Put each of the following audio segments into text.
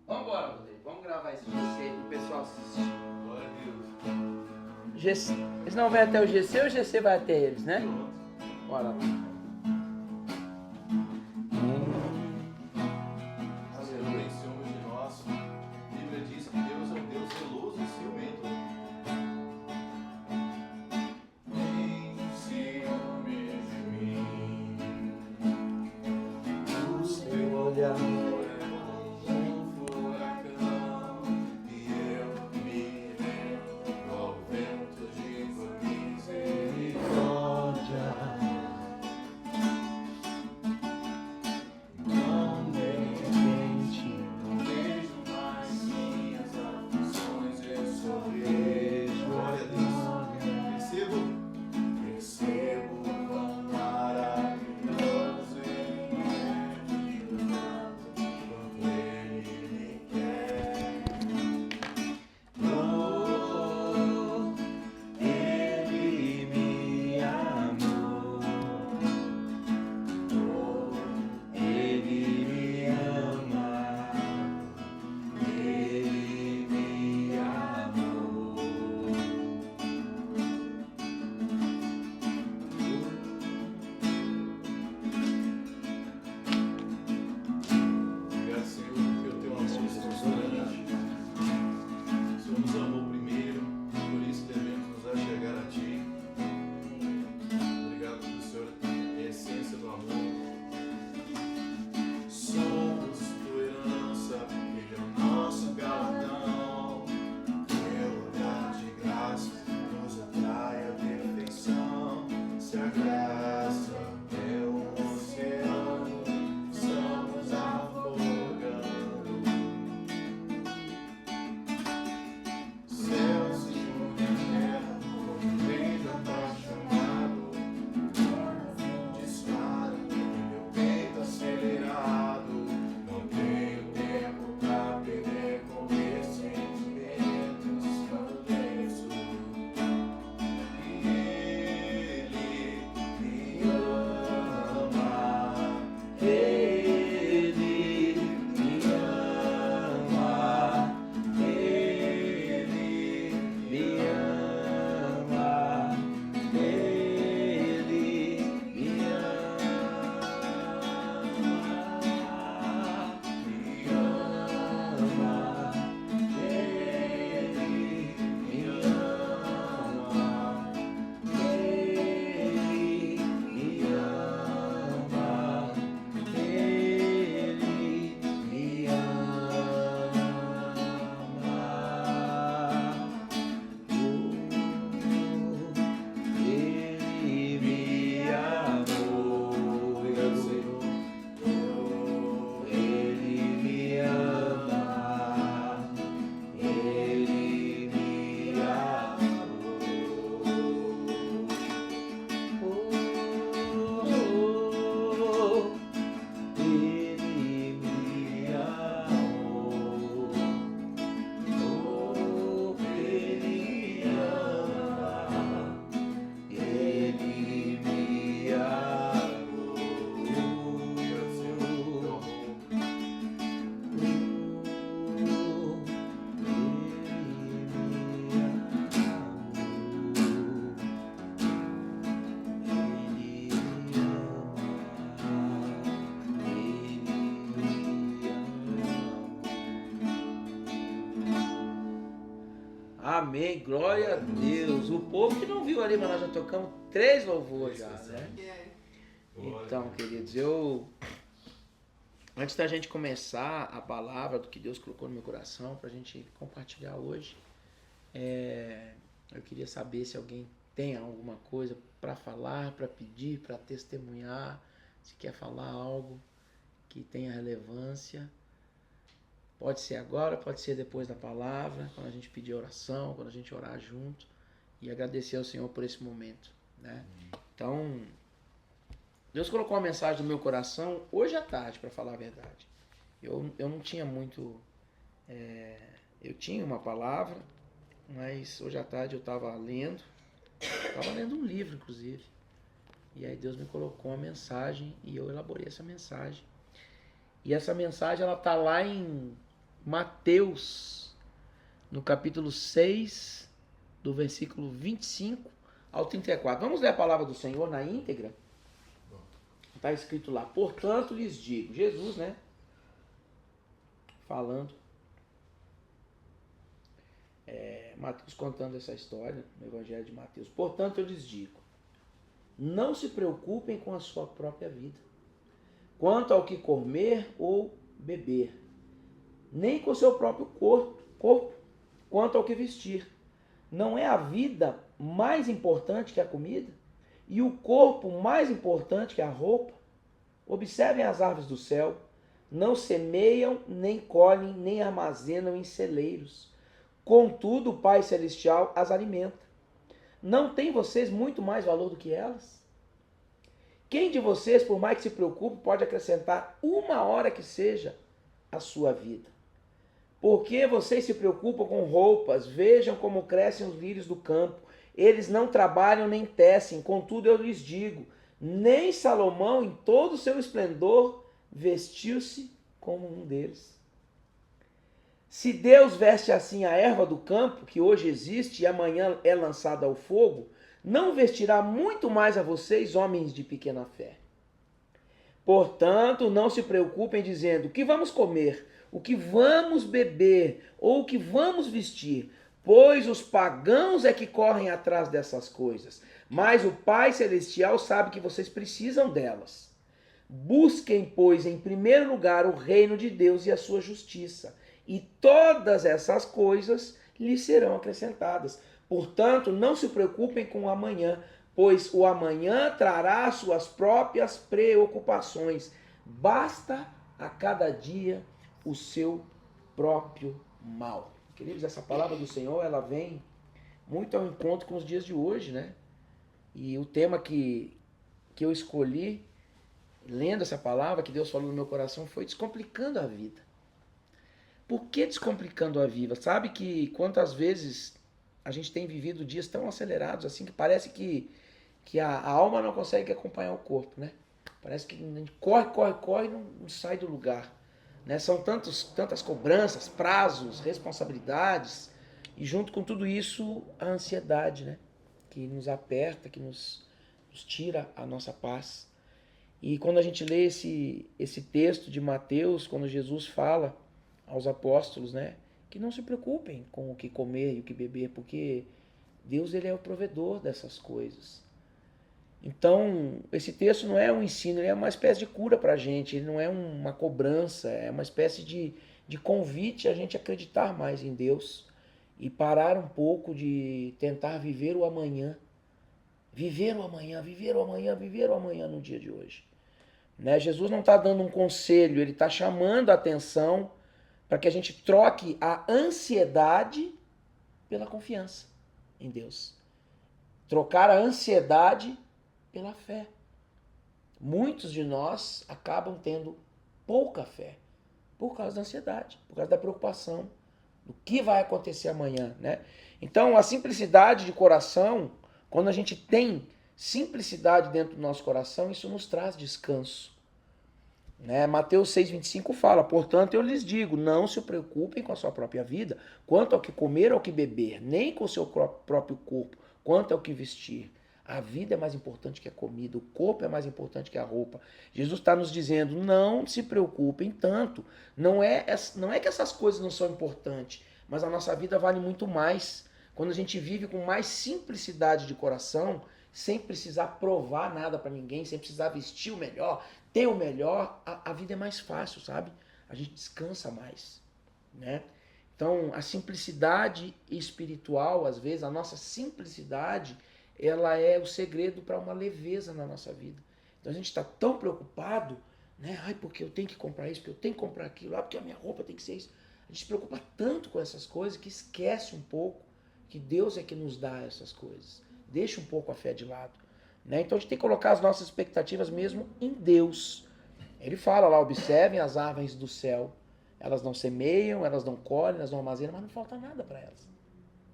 Vambora, Rodrigo. Vamos gravar esse GC e o pessoal assistir. Glória a Deus. GC. Eles não vão até o GC ou o GC vai até eles, né? Bora lá. Aleluia, Senhor de nós. A Bíblia diz que Deus é um Deus zeloso e ciumento. Tem ciúme de mim. O seu olhar é como um furacão e eu me rendo ao vento de tua misericórdia. Não de repente não vejo mais minhas aflições, eu só vejo, glória a Deus, percebo quão maravilhoso Ele é, quanto Ele me quer. Oh, Ele me amou. Oh, Ele me ama. Ele me amou. Obrigado, Senhor, pelo teu amor incondicional. O Senhor nos amou primeiro, por isso devemos nos achegar a Ti. Obrigado pelo Senhor, a essência do amor. Somos tua herança, Ele é o nosso galardão. Teu lugar de graça nos atrai à perfeição. Se a graça é um oceano, estamos afogando. Céus se unem à terra, como um beijo apaixonado. Dispara em meu peito acelerado. Não tenho tempo pra perder com meus sentimentos tão densos. E Ele me ama. Ele me ama. Ele me ama. Ele me Amém, glória a Deus. O povo que não viu ali, mas nós já tocamos 3 louvores já, né? Então, queridos, antes da gente começar a palavra do que Deus colocou no meu coração pra gente compartilhar hoje, eu queria saber se alguém tem alguma coisa para falar, para pedir, para testemunhar, se quer falar algo que tenha relevância. Pode ser agora, pode ser depois da palavra, quando a gente pedir oração, quando a gente orar junto e agradecer ao Senhor por esse momento, né? Então, Deus colocou uma mensagem no meu coração hoje à tarde, para falar a verdade. Eu não tinha muito... eu tinha uma palavra, mas hoje à tarde eu estava lendo um livro, inclusive. E aí Deus me colocou uma mensagem e eu elaborei essa mensagem. E essa mensagem ela está lá em Mateus, no capítulo 6, do versículo 25 ao 34. Vamos ler a palavra do Senhor na íntegra? Está escrito lá: portanto lhes digo, Jesus, né? Falando, Mateus contando essa história no Evangelho de Mateus. Portanto eu lhes digo, não se preocupem com a sua própria vida, quanto ao que comer ou beber, nem com o seu próprio corpo, quanto ao que vestir. Não é a vida mais importante que a comida? E o corpo mais importante que a roupa? Observem as aves do céu, não semeiam, nem colhem, nem armazenam em celeiros. Contudo, o Pai Celestial as alimenta. Não têm vocês muito mais valor do que elas? Quem de vocês, por mais que se preocupe, pode acrescentar uma hora que seja à sua vida? Porque vocês se preocupam com roupas? Vejam como crescem os lírios do campo. Eles não trabalham nem tecem. Contudo, eu lhes digo, nem Salomão, em todo o seu esplendor, vestiu-se como um deles. Se Deus veste assim a erva do campo, que hoje existe e amanhã é lançada ao fogo, não vestirá muito mais a vocês, homens de pequena fé. Portanto, não se preocupem dizendo, o que vamos comer, o que vamos beber, ou o que vamos vestir, pois os pagãos é que correm atrás dessas coisas. Mas o Pai Celestial sabe que vocês precisam delas. Busquem, pois, em primeiro lugar o reino de Deus e a sua justiça, e todas essas coisas lhes serão acrescentadas. Portanto, não se preocupem com o amanhã, pois o amanhã trará suas próprias preocupações. Basta a cada dia o seu próprio mal. Queridos, essa palavra do Senhor, ela vem muito ao encontro com os dias de hoje, né? E o tema que eu escolhi, lendo essa palavra que Deus falou no meu coração, foi descomplicando a vida. Por que descomplicando a vida? Sabe que quantas vezes a gente tem vivido dias tão acelerados assim que parece que a alma não consegue acompanhar o corpo, né? Parece que a gente corre e não sai do lugar. Né? São tantas cobranças, prazos, responsabilidades e junto com tudo isso a ansiedade, né? Que nos aperta, que nos tira a nossa paz. E quando a gente lê esse texto de Mateus, quando Jesus fala aos apóstolos, né, que não se preocupem com o que comer e o que beber, porque Deus, ele é o provedor dessas coisas. Então, esse texto não é um ensino, ele é uma espécie de cura para a gente, ele não é uma cobrança, é uma espécie de convite a gente acreditar mais em Deus e parar um pouco de tentar viver o amanhã. Viver o amanhã, viver o amanhã, viver o amanhã no dia de hoje. Né? Jesus não está dando um conselho, ele está chamando a atenção para que a gente troque a ansiedade pela confiança em Deus. Trocar a ansiedade pela fé. Muitos de nós acabam tendo pouca fé por causa da ansiedade, por causa da preocupação do que vai acontecer amanhã, né? Então, a simplicidade de coração, quando a gente tem simplicidade dentro do nosso coração, isso nos traz descanso. Né? Mateus 6,25 fala, portanto eu lhes digo, não se preocupem com a sua própria vida, quanto ao que comer ou ao que beber, nem com o seu próprio corpo, quanto ao que vestir. A vida é mais importante que a comida, o corpo é mais importante que a roupa. Jesus está nos dizendo, não se preocupem tanto. Não é que essas coisas não são importantes, mas a nossa vida vale muito mais. Quando a gente vive com mais simplicidade de coração, sem precisar provar nada para ninguém, sem precisar vestir o melhor, ter o melhor, a vida é mais fácil, sabe? A gente descansa mais, né? Então, a simplicidade espiritual, às vezes, a nossa simplicidade, ela é o segredo para uma leveza na nossa vida. Então, a gente está tão preocupado, né? Ai, porque eu tenho que comprar isso, porque eu tenho que comprar aquilo, porque a minha roupa tem que ser isso. A gente se preocupa tanto com essas coisas que esquece um pouco que Deus é que nos dá essas coisas. Deixa um pouco a fé de lado. Né? Então a gente tem que colocar as nossas expectativas mesmo em Deus. Ele fala lá, observem as aves do céu. Elas não semeiam, elas não colhem, elas não armazenam, mas não falta nada para elas.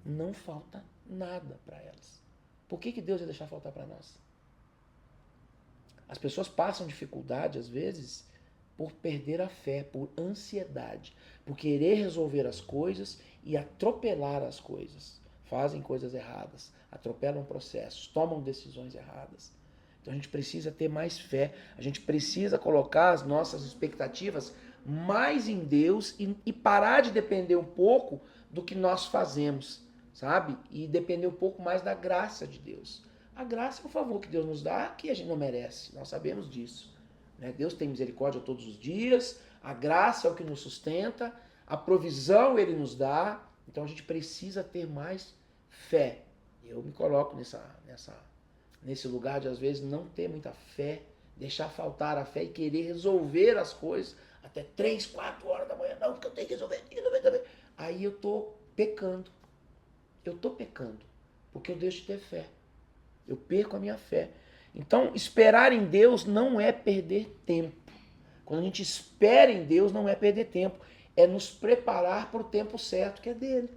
Não falta nada para elas. Por que Deus ia deixar faltar para nós? As pessoas passam dificuldade, às vezes, por perder a fé, por ansiedade, por querer resolver as coisas e atropelar as coisas. Fazem coisas erradas, atropelam processos, tomam decisões erradas. Então a gente precisa ter mais fé, a gente precisa colocar as nossas expectativas mais em Deus e parar de depender um pouco do que nós fazemos, sabe? E depender um pouco mais da graça de Deus. A graça é um favor que Deus nos dá que a gente não merece, nós sabemos disso. Né? Deus tem misericórdia todos os dias, a graça é o que nos sustenta, a provisão Ele nos dá, então a gente precisa ter mais fé. Eu me coloco nesse lugar de às vezes não ter muita fé, deixar faltar a fé e querer resolver as coisas até 3, 4 horas da manhã. Não, porque eu tenho que resolver. Aí eu tô pecando. Porque eu deixo de ter fé. Eu perco a minha fé. Então, esperar em Deus não é perder tempo. Quando a gente espera em Deus, não é perder tempo. É nos preparar para o tempo certo, que é dele.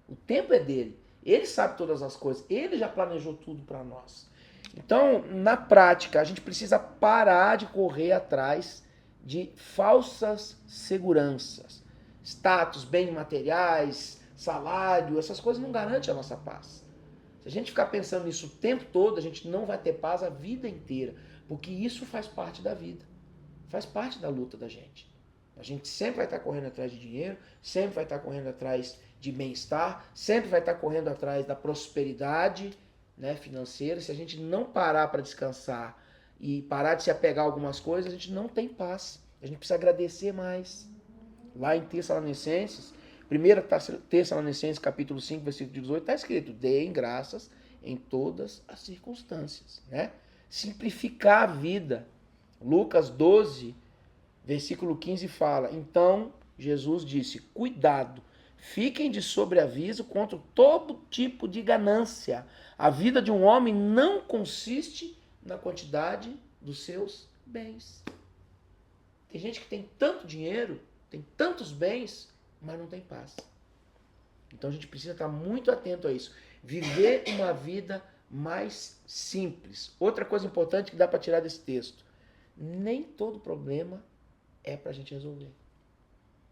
O tempo é dele. Ele sabe todas as coisas. Ele já planejou tudo para nós. Então, na prática, a gente precisa parar de correr atrás de falsas seguranças. Status, bens materiais, salário, essas coisas não garantem a nossa paz. Se a gente ficar pensando nisso o tempo todo, a gente não vai ter paz a vida inteira. Porque isso faz parte da vida. Faz parte da luta da gente. A gente sempre vai estar correndo atrás de dinheiro, sempre vai estar correndo atrás de bem-estar, sempre vai estar correndo atrás da prosperidade, né, financeira. Se a gente não parar para descansar e parar de se apegar a algumas coisas, a gente não tem paz. A gente precisa agradecer mais. Lá em Tessalonicenses, 1 Tessalonicenses capítulo 5, versículo 18, está escrito: deem graças em todas as circunstâncias. Né? Simplificar a vida. Lucas 12, versículo 15 fala: então Jesus disse, cuidado, fiquem de sobreaviso contra todo tipo de ganância. A vida de um homem não consiste na quantidade dos seus bens. Tem gente que tem tanto dinheiro, tem tantos bens, mas não tem paz. Então a gente precisa estar muito atento a isso. Viver uma vida mais simples. Outra coisa importante que dá para tirar desse texto: nem todo problema é para a gente resolver.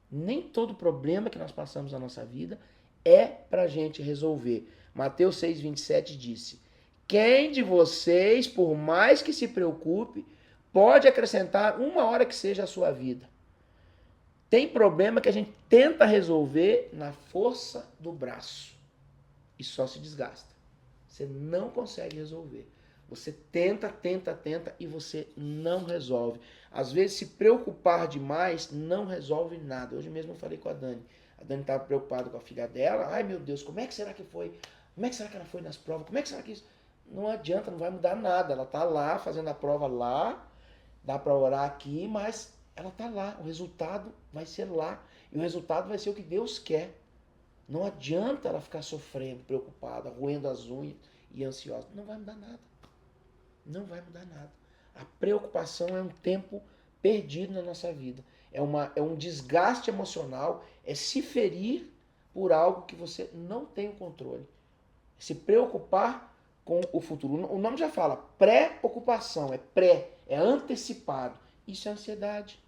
Nem todo problema que nós passamos na nossa vida é para a gente resolver. Mateus 6,27 disse: quem de vocês, por mais que se preocupe, pode acrescentar uma hora que seja a sua vida? Tem problema que a gente tenta resolver na força do braço e só se desgasta. Você não consegue resolver. Você tenta e você não resolve. Às vezes, se preocupar demais não resolve nada. Hoje mesmo eu falei com a Dani. A Dani estava preocupada com a filha dela. Ai, meu Deus, como é que será que foi? Como é que será que ela foi nas provas? Como é que será que isso? Não adianta, não vai mudar nada. Ela está lá, fazendo a prova lá. Dá para orar aqui, mas ela está lá. O resultado vai ser lá. E o resultado vai ser o que Deus quer. Não adianta ela ficar sofrendo, preocupada, roendo as unhas e ansiosa. Não vai mudar nada. Não vai mudar nada. A preocupação é um tempo perdido na nossa vida. É um desgaste emocional, é se ferir por algo que você não tem o controle. Se preocupar com o futuro. O nome já fala, pré-ocupação, é antecipado. Isso é ansiedade.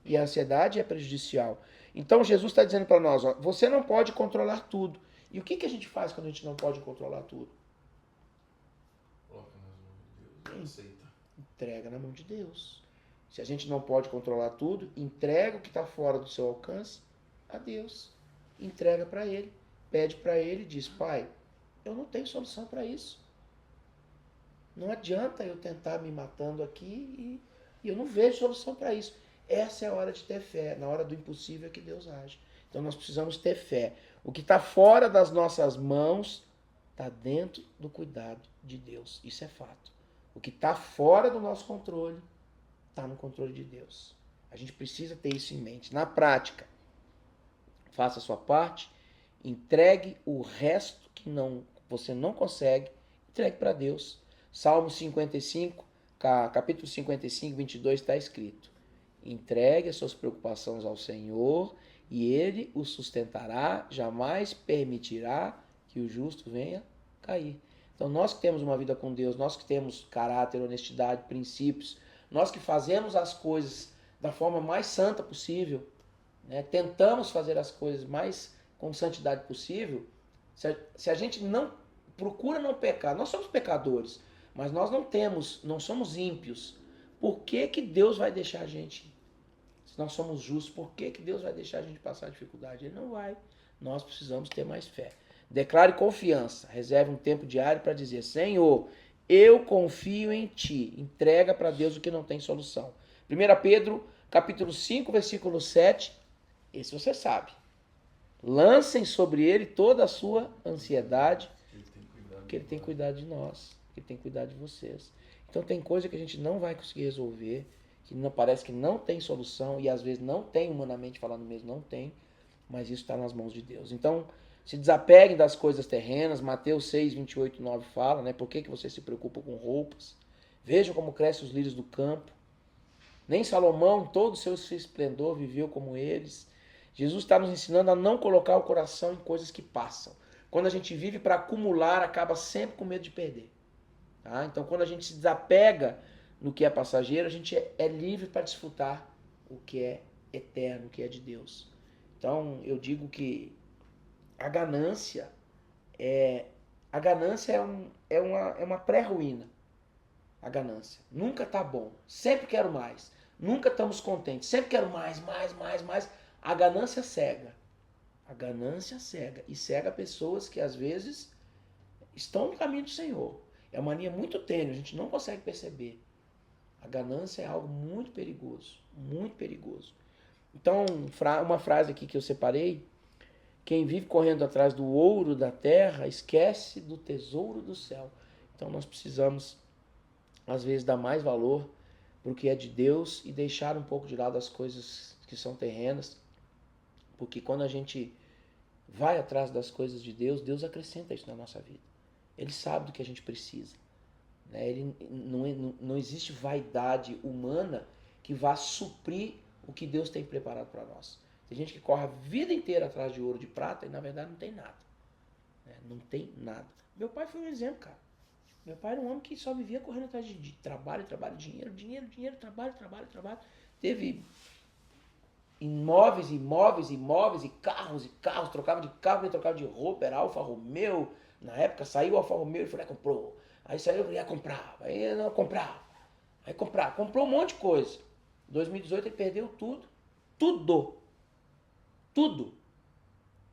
E a ansiedade é prejudicial. Então Jesus está dizendo para nós, ó, você não pode controlar tudo. E o que a gente faz quando a gente não pode controlar tudo? Aceita. Entrega na mão de Deus. Se a gente não pode controlar tudo, entrega o que está fora do seu alcance a Deus. Entrega para Ele. Pede para Ele e diz: Pai, eu não tenho solução para isso. Não adianta eu tentar me matando aqui e eu não vejo solução para isso. Essa é a hora de ter fé. Na hora do impossível é que Deus age. Então nós precisamos ter fé. O que está fora das nossas mãos está dentro do cuidado de Deus. Isso é fato. O que está fora do nosso controle está no controle de Deus. A gente precisa ter isso em mente. Na prática, faça a sua parte, entregue o resto que você não consegue, entregue para Deus. Salmo 55, capítulo 55, 22 está escrito: entregue as suas preocupações ao Senhor e Ele o sustentará, jamais permitirá que o justo venha cair. Então nós que temos uma vida com Deus, nós que temos caráter, honestidade, princípios, nós que fazemos as coisas da forma mais santa possível, né? Tentamos fazer as coisas mais com santidade possível. Se a gente não procura não pecar, nós somos pecadores, mas nós não somos ímpios. Por que que Deus vai deixar a gente? Se nós somos justos, por que que Deus vai deixar a gente passar dificuldade? Ele não vai. Nós precisamos ter mais fé. Declare confiança. Reserve um tempo diário para dizer: Senhor, eu confio em Ti. Entrega para Deus o que não tem solução. 1 Pedro, capítulo 5, versículo 7. Esse você sabe. Lancem sobre Ele toda a sua ansiedade, porque Ele tem cuidado de nós, Ele tem cuidado de vocês. Então tem coisa que a gente não vai conseguir resolver, que não, parece que não tem solução, e às vezes não tem, humanamente falando mesmo, não tem, mas isso está nas mãos de Deus. Então, se desapeguem das coisas terrenas. Mateus 6, 28, 9 fala, né? Por que você se preocupa com roupas? Vejam como crescem os lírios do campo. Nem Salomão, todo o seu esplendor, viveu como eles. Jesus está nos ensinando a não colocar o coração em coisas que passam. Quando a gente vive para acumular, acaba sempre com medo de perder. Tá? Então, quando a gente se desapega no que é passageiro, a gente é livre para desfrutar o que é eterno, o que é de Deus. Então, eu digo que a ganância é uma pré-ruína. A ganância. Nunca tá bom. Sempre quero mais. Nunca estamos contentes. Sempre quero mais, mais, mais, mais. A ganância cega. A ganância cega. E cega pessoas que às vezes estão no caminho do Senhor. É uma linha muito tênue, a gente não consegue perceber. A ganância é algo muito perigoso. Muito perigoso. Então, uma frase aqui que eu separei: quem vive correndo atrás do ouro da terra esquece do tesouro do céu. Então nós precisamos, às vezes, dar mais valor para o que é de Deus e deixar um pouco de lado as coisas que são terrenas, porque quando a gente vai atrás das coisas de Deus, Deus acrescenta isso na nossa vida. Ele sabe do que a gente precisa. Ele, não existe vaidade humana que vá suprir o que Deus tem preparado para nós. Tem gente que corre a vida inteira atrás de ouro, de prata, e na verdade não tem nada. Não tem nada. Meu pai foi um exemplo, cara. Meu pai era um homem que só vivia correndo atrás de trabalho, dinheiro, trabalho. Teve imóveis, e carros, trocava de carro, trocava de roupa, era Alfa Romeo. Na época saiu o Alfa Romeo, ele foi lá e comprou. Aí saiu, ele ia comprar, aí não comprava. Aí comprou um monte de coisa. Em 2018 ele perdeu tudo.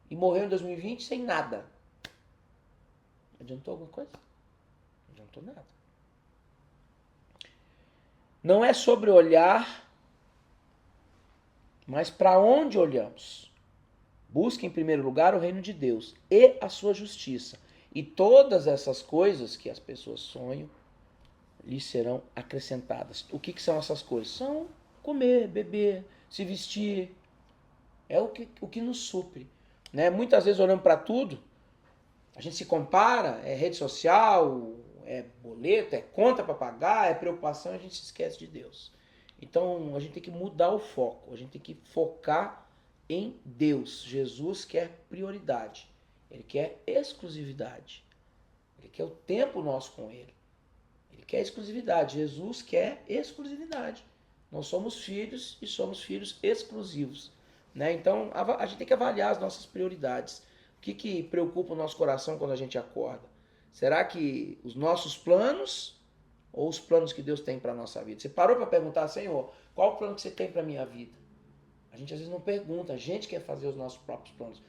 E morreu em 2020 sem nada. Adiantou alguma coisa? Não adiantou nada. Não é sobre olhar, mas para onde olhamos. Busque em primeiro lugar o reino de Deus e a sua justiça. E todas essas coisas que as pessoas sonham lhes serão acrescentadas. O que são essas coisas? São comer, beber, se vestir. É o que nos supre. Muitas vezes olhando para tudo, a gente se compara, é rede social, é boleto, é conta para pagar, é preocupação, a gente se esquece de Deus. Então a gente tem que mudar o foco, a gente tem que focar em Deus. Jesus quer prioridade, Ele quer exclusividade, Ele quer o tempo nosso com Ele. Ele quer exclusividade, Jesus quer exclusividade. Nós somos filhos e somos filhos exclusivos. Então a gente tem que avaliar as nossas prioridades. O que preocupa o nosso coração quando a gente acorda? Será que os nossos planos ou os planos que Deus tem para a nossa vida? Você parou para perguntar: Senhor, qual o plano que você tem para a minha vida? A gente às vezes não pergunta, a gente quer fazer os nossos próprios planos.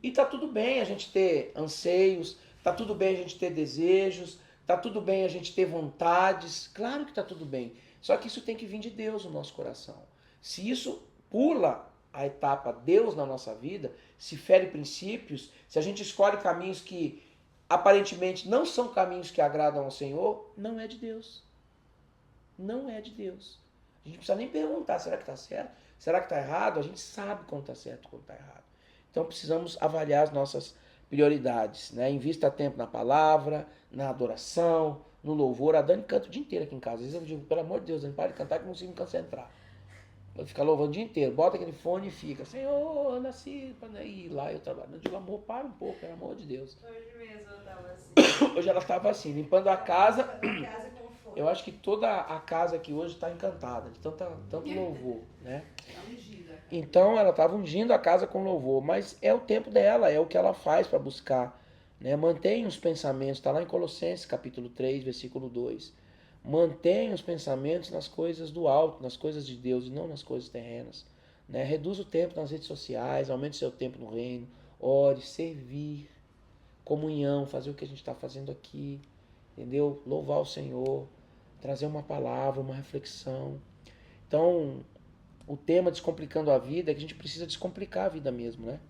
E tá tudo bem a gente ter anseios, tá tudo bem a gente ter desejos, tá tudo bem a gente ter vontades. Claro que tá tudo bem. Só que isso tem que vir de Deus no nosso coração. Se isso pula a etapa Deus na nossa vida, se fere princípios, se a gente escolhe caminhos que aparentemente não são caminhos que agradam ao Senhor, não é de Deus. Não é de Deus. A gente não precisa nem perguntar: será que está certo? Será que está errado? A gente sabe quando está certo e quando está errado. Então precisamos avaliar as nossas prioridades. Invista tempo na palavra, na adoração, no louvor. A Dani canta o dia inteiro aqui em casa. Às vezes eu digo: pelo amor de Deus, Dani, para de cantar que eu não consigo me concentrar. Ele fica louvando o dia inteiro, bota aquele fone e fica: Senhor, nasci para ir lá eu trabalho. Eu digo: amor, para um pouco, pelo amor de Deus. Hoje mesmo eu estava assim. Hoje ela estava assim, limpando a casa. Casa com Eu acho que toda a casa aqui hoje está encantada, de tanto louvor, né? Então ela estava ungindo a casa com louvor, mas é o tempo dela, é o que ela faz para buscar, né? Mantém os pensamentos, está lá em Colossenses capítulo 3, versículo 2. Mantém os pensamentos nas coisas do alto, nas coisas de Deus e não nas coisas terrenas, né? Reduz o tempo nas redes sociais, aumente o seu tempo no reino, ore, servir, comunhão, fazer o que a gente está fazendo aqui, entendeu? Louvar o Senhor, trazer uma palavra, uma reflexão. Então, o tema Descomplicando a Vida é que a gente precisa descomplicar a vida mesmo, né?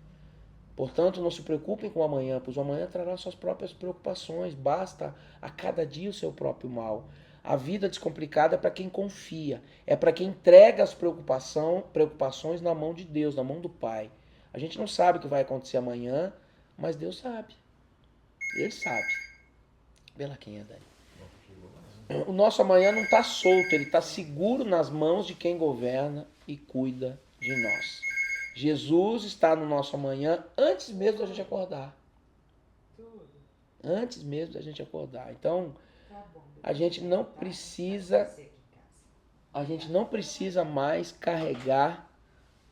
Portanto, não se preocupem com o amanhã, pois o amanhã trará suas próprias preocupações. Basta a cada dia o seu próprio mal. A vida descomplicada é para quem confia, é para quem entrega as preocupações na mão de Deus, na mão do Pai. A gente não sabe o que vai acontecer amanhã, mas Deus sabe. Ele sabe. Vê lá quem é, Dani. O nosso amanhã não está solto, ele está seguro nas mãos de quem governa e cuida de nós. Jesus está no nosso amanhã antes mesmo da gente acordar. Antes mesmo da gente acordar. Então, a gente não precisa mais carregar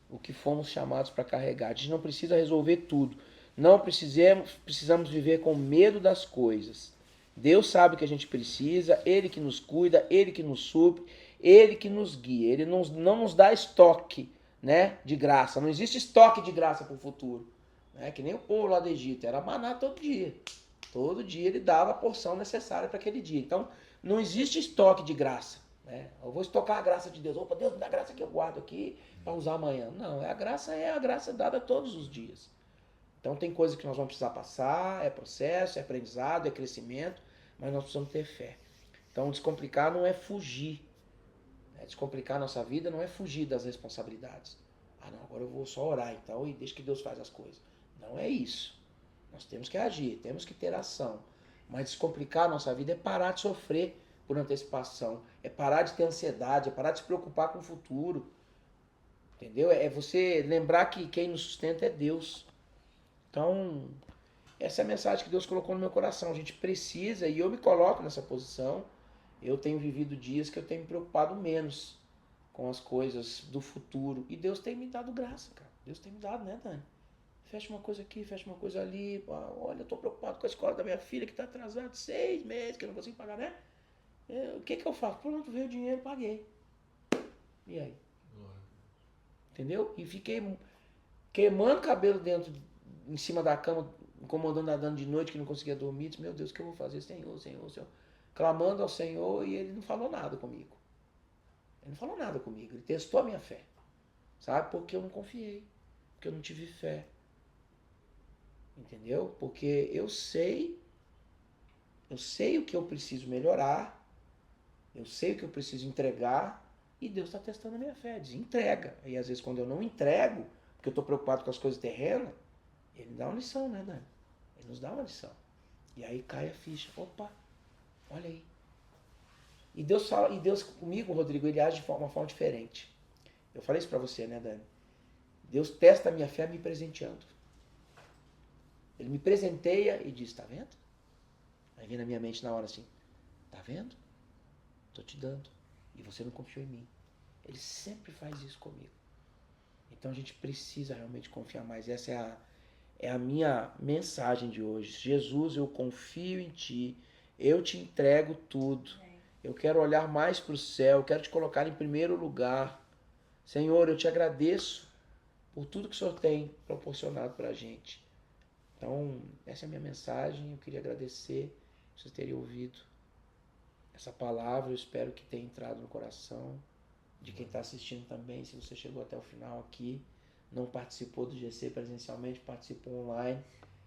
o que fomos chamados para carregar. A gente não precisa resolver tudo. Não precisamos viver com medo das coisas. Deus sabe o que a gente precisa, Ele que nos cuida, Ele que nos supre, Ele que nos guia. Ele não nos dá estoque, né, de graça. Não existe estoque de graça para o futuro. Né? Que nem o povo lá do Egito, era maná todo dia. Todo dia ele dava a porção necessária para aquele dia. Então, não existe estoque de graça. Né? Eu vou estocar a graça de Deus. Opa, Deus me dá a graça que eu guardo aqui para usar amanhã. Não, a graça dada todos os dias. Então tem coisas que nós vamos precisar passar, é processo, é aprendizado, é crescimento, mas nós precisamos ter fé. Então descomplicar não é fugir. Descomplicar a nossa vida não é fugir das responsabilidades. Ah não, agora eu vou só orar então e deixa que Deus faz as coisas. Não é isso. Nós temos que agir, temos que ter ação. Mas descomplicar a nossa vida é parar de sofrer por antecipação, é parar de ter ansiedade, é parar de se preocupar com o futuro. Entendeu? É você lembrar que quem nos sustenta é Deus. Então, essa é a mensagem que Deus colocou no meu coração. A gente precisa, e eu me coloco nessa posição, eu tenho vivido dias que eu tenho me preocupado menos com as coisas do futuro. E Deus tem me dado graça, cara. Deus tem me dado, né, Dani? Fecha uma coisa aqui, fecha uma coisa ali. Olha, eu tô preocupado com a escola da minha filha que tá atrasada 6 meses, que eu não consigo pagar, né? O que eu faço? Pronto, veio o dinheiro, paguei. E aí? Entendeu? E fiquei queimando cabelo em cima da cama, incomodando a Dani de noite que não conseguia dormir. Disse, meu Deus, o que eu vou fazer? Senhor, Senhor, Senhor. Clamando ao Senhor e ele não falou nada comigo. Ele não falou nada comigo. Ele testou a minha fé. Sabe? Porque eu não confiei. Porque eu não tive fé. Entendeu? Porque eu sei o que eu preciso melhorar. Eu sei o que eu preciso entregar. E Deus está testando a minha fé. Diz, entrega. E às vezes quando eu não entrego, porque eu estou preocupado com as coisas terrenas, ele me dá uma lição, né, Dani? Ele nos dá uma lição. E aí cai a ficha. Opa, olha aí. E Deus comigo, Rodrigo, ele age de uma forma diferente. Eu falei isso pra você, né, Dani? Deus testa a minha fé me presenteando. Ele me presenteia e diz, tá vendo? Aí vem na minha mente na hora assim, tá vendo? Tô te dando. E você não confiou em mim. Ele sempre faz isso comigo. Então a gente precisa realmente confiar mais. Essa é a minha mensagem de hoje. Jesus, eu confio em Ti. Eu te entrego tudo. Eu quero olhar mais para o céu. Eu quero te colocar em primeiro lugar. Senhor, eu te agradeço por tudo que o Senhor tem proporcionado para a gente. Então, essa é a minha mensagem. Eu queria agradecer por vocês terem ouvido essa palavra. Eu espero que tenha entrado no coração de quem está assistindo também. Se você chegou até o final aqui, não participou do GC presencialmente, participou online.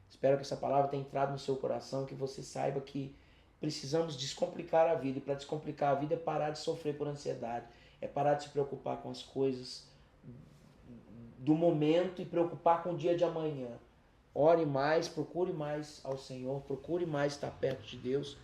Espero que essa palavra tenha entrado no seu coração, que você saiba que precisamos descomplicar a vida. E para descomplicar a vida é parar de sofrer por ansiedade, é parar de se preocupar com as coisas do momento e preocupar com o dia de amanhã. Ore mais, procure mais ao Senhor, procure mais estar perto de Deus